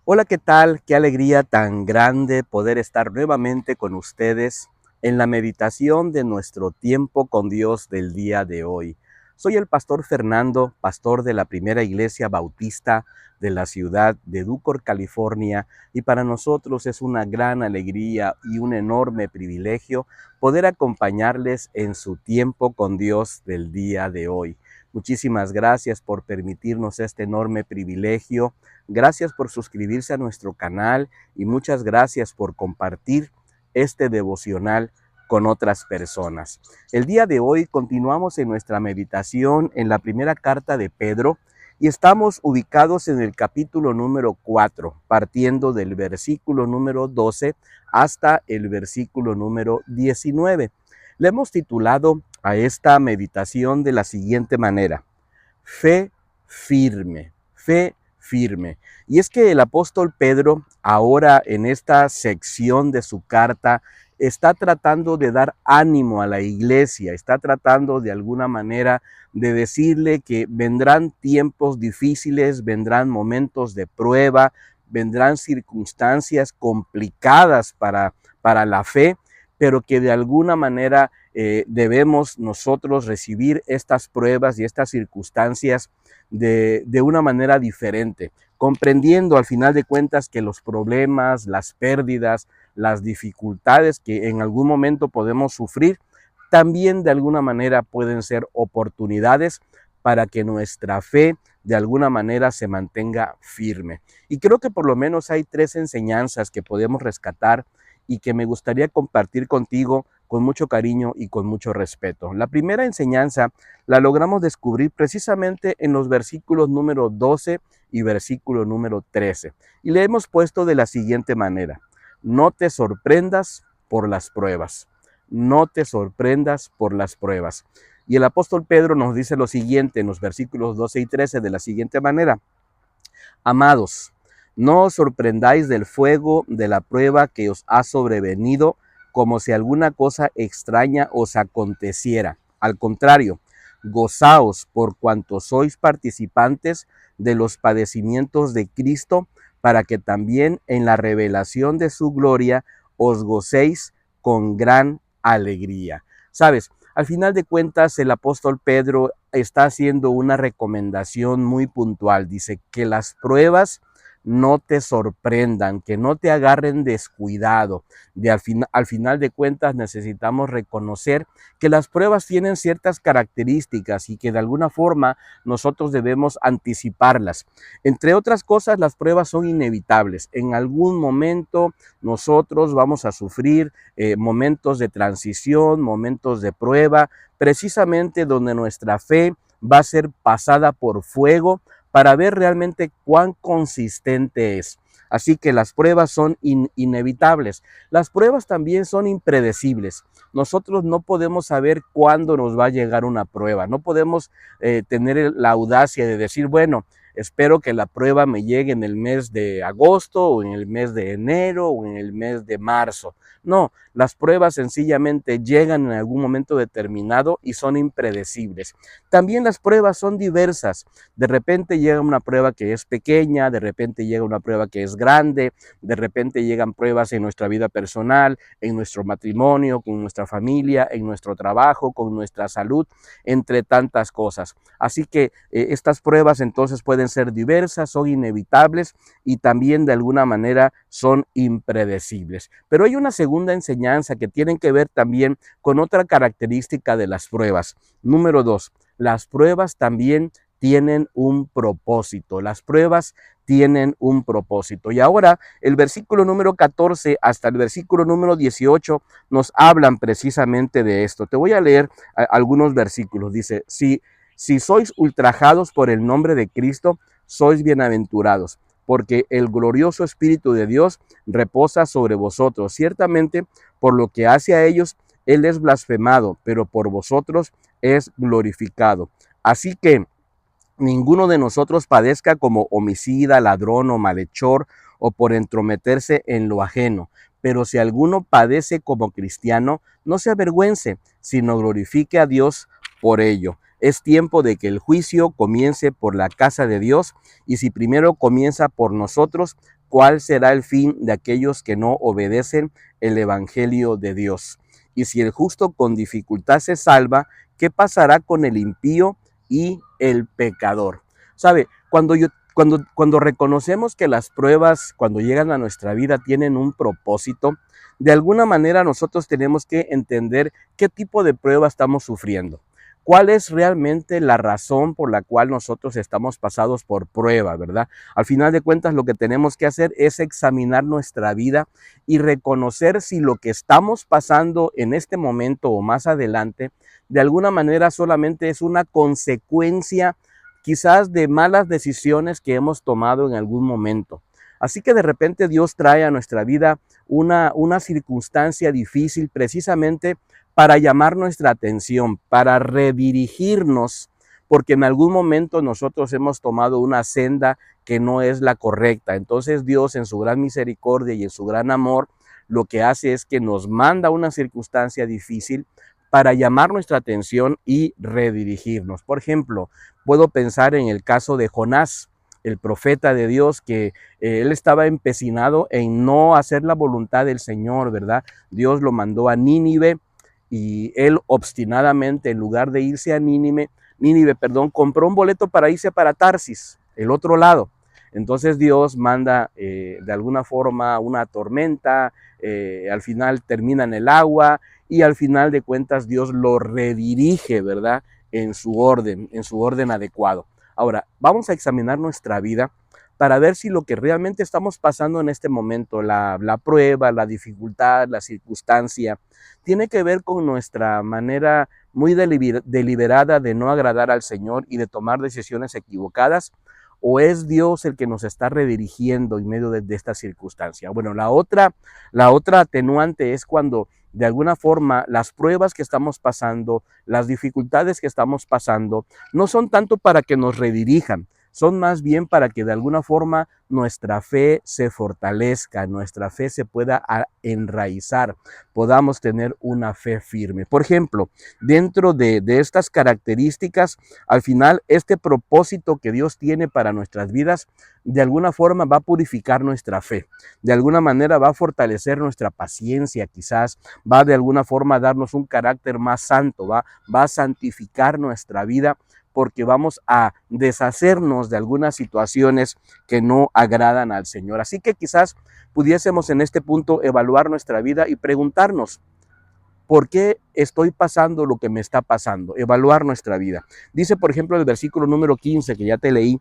Hola, ¿qué tal? Qué alegría tan grande poder estar nuevamente con ustedes en la meditación de nuestro tiempo con Dios del día de hoy. Soy el pastor Fernando, pastor de la Primera Iglesia Bautista de la ciudad de Ducor, California, y para nosotros es una gran alegría y un enorme privilegio poder acompañarles en su tiempo con Dios del día de hoy. Muchísimas gracias por permitirnos este enorme privilegio. Gracias por suscribirse a nuestro canal y muchas gracias por compartir este devocional con otras personas. El día de hoy continuamos en nuestra meditación en la primera carta de Pedro y estamos ubicados en el capítulo número 4, partiendo del versículo número 12 hasta el versículo número 19. Le hemos titulado a esta meditación de la siguiente manera: fe firme, fe firme. Y es que el apóstol Pedro, ahora en esta sección de su carta, está tratando de dar ánimo a la iglesia, está tratando de alguna manera de decirle que vendrán tiempos difíciles, vendrán momentos de prueba, vendrán circunstancias complicadas para la fe, pero que de alguna manera debemos nosotros recibir estas pruebas y estas circunstancias de una manera diferente, comprendiendo al final de cuentas que los problemas, las pérdidas, las dificultades que en algún momento podemos sufrir, también de alguna manera pueden ser oportunidades para que nuestra fe de alguna manera se mantenga firme. Y creo que por lo menos hay tres enseñanzas que podemos rescatar y que me gustaría compartir contigo con mucho cariño y con mucho respeto. La primera enseñanza la logramos descubrir precisamente en los versículos número 12 y versículo número 13. Y le hemos puesto de la siguiente manera: no te sorprendas por las pruebas. No te sorprendas por las pruebas. Y el apóstol Pedro nos dice lo siguiente en los versículos 12 y 13 de la siguiente manera: amados, no os sorprendáis del fuego de la prueba que os ha sobrevenido, como si alguna cosa extraña os aconteciera. Al contrario, gozaos por cuanto sois participantes de los padecimientos de Cristo, para que también en la revelación de su gloria os gocéis con gran alegría. ¿Sabes? Al final de cuentas, el apóstol Pedro está haciendo una recomendación muy puntual. Dice que las pruebas no te sorprendan, que no te agarren descuidado. Al final de cuentas necesitamos reconocer que las pruebas tienen ciertas características y que de alguna forma nosotros debemos anticiparlas. Entre otras cosas, las pruebas son inevitables. En algún momento nosotros vamos a sufrir momentos de transición, momentos de prueba, precisamente donde nuestra fe va a ser pasada por fuego para ver realmente cuán consistente es. Así que las pruebas son inevitables. Las pruebas también son impredecibles. Nosotros no podemos saber cuándo nos va a llegar una prueba. No podemos tener la audacia de decir, bueno, espero que la prueba me llegue en el mes de agosto o en el mes de enero o en el mes de marzo. No, las pruebas sencillamente llegan en algún momento determinado y son impredecibles. También las pruebas son diversas. De repente llega una prueba que es pequeña, de repente llega una prueba que es grande, de repente llegan pruebas en nuestra vida personal, en nuestro matrimonio, con nuestra familia, en nuestro trabajo, con nuestra salud, entre tantas cosas. Así que estas pruebas entonces pueden ser diversas, son inevitables y también de alguna manera son impredecibles. Pero hay una segunda enseñanza que tiene que ver también con otra característica de las pruebas. Número 2, las pruebas también tienen un propósito. Las pruebas tienen un propósito. Y ahora el versículo número 14 hasta el versículo número 18 nos hablan precisamente de esto. Te voy a leer algunos versículos. Dice, si sois ultrajados por el nombre de Cristo, sois bienaventurados, porque el glorioso Espíritu de Dios reposa sobre vosotros. Ciertamente, por lo que hace a ellos, Él es blasfemado, pero por vosotros es glorificado. Así que ninguno de nosotros padezca como homicida, ladrón o malhechor, o por entrometerse en lo ajeno. Pero si alguno padece como cristiano, no se avergüence, sino glorifique a Dios por ello. Es tiempo de que el juicio comience por la casa de Dios, y si primero comienza por nosotros, ¿cuál será el fin de aquellos que no obedecen el evangelio de Dios? Y si el justo con dificultad se salva, ¿qué pasará con el impío y el pecador? ¿Sabe? Cuando reconocemos que las pruebas, cuando llegan a nuestra vida, tienen un propósito, de alguna manera nosotros tenemos que entender qué tipo de prueba estamos sufriendo. ¿Cuál es realmente la razón por la cual nosotros estamos pasados por prueba, verdad? Al final de cuentas, lo que tenemos que hacer es examinar nuestra vida y reconocer si lo que estamos pasando en este momento o más adelante, de alguna manera solamente es una consecuencia quizás de malas decisiones que hemos tomado en algún momento. Así que de repente Dios trae a nuestra vida una circunstancia difícil precisamente para llamar nuestra atención, para redirigirnos, porque en algún momento nosotros hemos tomado una senda que no es la correcta. Entonces Dios, en su gran misericordia y en su gran amor, lo que hace es que nos manda una circunstancia difícil para llamar nuestra atención y redirigirnos. Por ejemplo, puedo pensar en el caso de Jonás, el profeta de Dios, que él estaba empecinado en no hacer la voluntad del Señor, ¿verdad? Dios lo mandó a Nínive y él obstinadamente, en lugar de irse a Nínive, compró un boleto para irse para Tarsis, el otro lado. Entonces Dios manda de alguna forma una tormenta, al final termina en el agua y al final de cuentas Dios lo redirige, ¿verdad? En su orden adecuado. Ahora, vamos a examinar nuestra vida para ver si lo que realmente estamos pasando en este momento, la prueba, la dificultad, la circunstancia, tiene que ver con nuestra manera muy deliberada de no agradar al Señor y de tomar decisiones equivocadas, o es Dios el que nos está redirigiendo en medio de esta circunstancia. Bueno, la otra atenuante es cuando de alguna forma las pruebas que estamos pasando, las dificultades que estamos pasando, no son tanto para que nos redirijan, son más bien para que de alguna forma nuestra fe se fortalezca, nuestra fe se pueda enraizar, podamos tener una fe firme. Por ejemplo, dentro de estas características, al final este propósito que Dios tiene para nuestras vidas, de alguna forma va a purificar nuestra fe, de alguna manera va a fortalecer nuestra paciencia, quizás va de alguna forma a darnos un carácter más santo, va a santificar nuestra vida, porque vamos a deshacernos de algunas situaciones que no agradan al Señor. Así que quizás pudiésemos en este punto evaluar nuestra vida y preguntarnos, ¿por qué estoy pasando lo que me está pasando? Evaluar nuestra vida. Dice, por ejemplo, el versículo número 15, que ya te leí,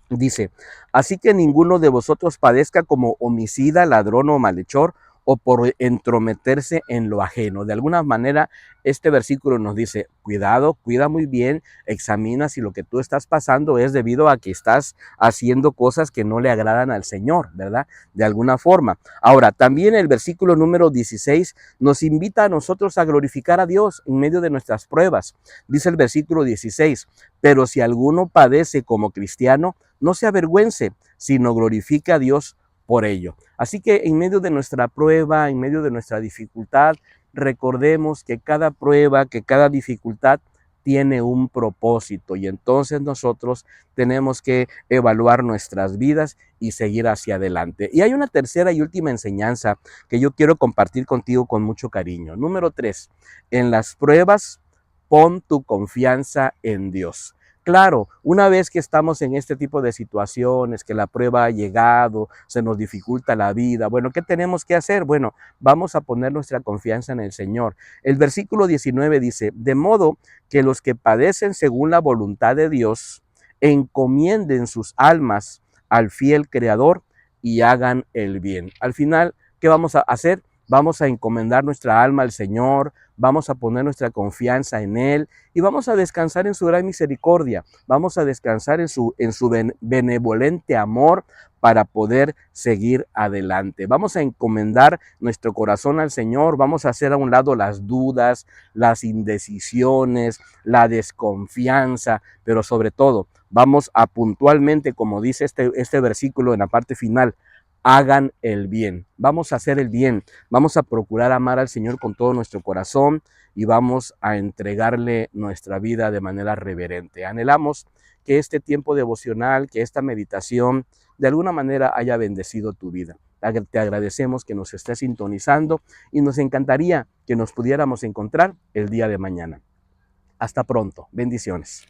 dice, así que ninguno de vosotros padezca como homicida, ladrón o malhechor, o por entrometerse en lo ajeno. De alguna manera, este versículo nos dice, cuidado, cuida muy bien, examina si lo que tú estás pasando es debido a que estás haciendo cosas que no le agradan al Señor, ¿verdad? De alguna forma. Ahora, también el versículo número 16 nos invita a nosotros a glorificar a Dios en medio de nuestras pruebas. Dice el versículo 16, pero si alguno padece como cristiano, no se avergüence, sino glorifique a Dios por ello. Así que en medio de nuestra prueba, en medio de nuestra dificultad, recordemos que cada prueba, que cada dificultad tiene un propósito y entonces nosotros tenemos que evaluar nuestras vidas y seguir hacia adelante. Y hay una tercera y última enseñanza que yo quiero compartir contigo con mucho cariño. Número 3, en las pruebas pon tu confianza en Dios. Claro, una vez que estamos en este tipo de situaciones, que la prueba ha llegado, se nos dificulta la vida, bueno, ¿qué tenemos que hacer? Bueno, vamos a poner nuestra confianza en el Señor. El versículo 19 dice, de modo que los que padecen según la voluntad de Dios, encomienden sus almas al fiel Creador y hagan el bien. Al final, ¿qué vamos a hacer? Vamos a encomendar nuestra alma al Señor, vamos a poner nuestra confianza en Él y vamos a descansar en su gran misericordia, vamos a descansar en su benevolente amor para poder seguir adelante. Vamos a encomendar nuestro corazón al Señor, vamos a hacer a un lado las dudas, las indecisiones, la desconfianza, pero sobre todo vamos a puntualmente, como dice este versículo en la parte final, hagan el bien. Vamos a hacer el bien, vamos a procurar amar al Señor con todo nuestro corazón y vamos a entregarle nuestra vida de manera reverente. Anhelamos que este tiempo devocional, que esta meditación de alguna manera haya bendecido tu vida. Te agradecemos que nos estés sintonizando y nos encantaría que nos pudiéramos encontrar el día de mañana. Hasta pronto. Bendiciones.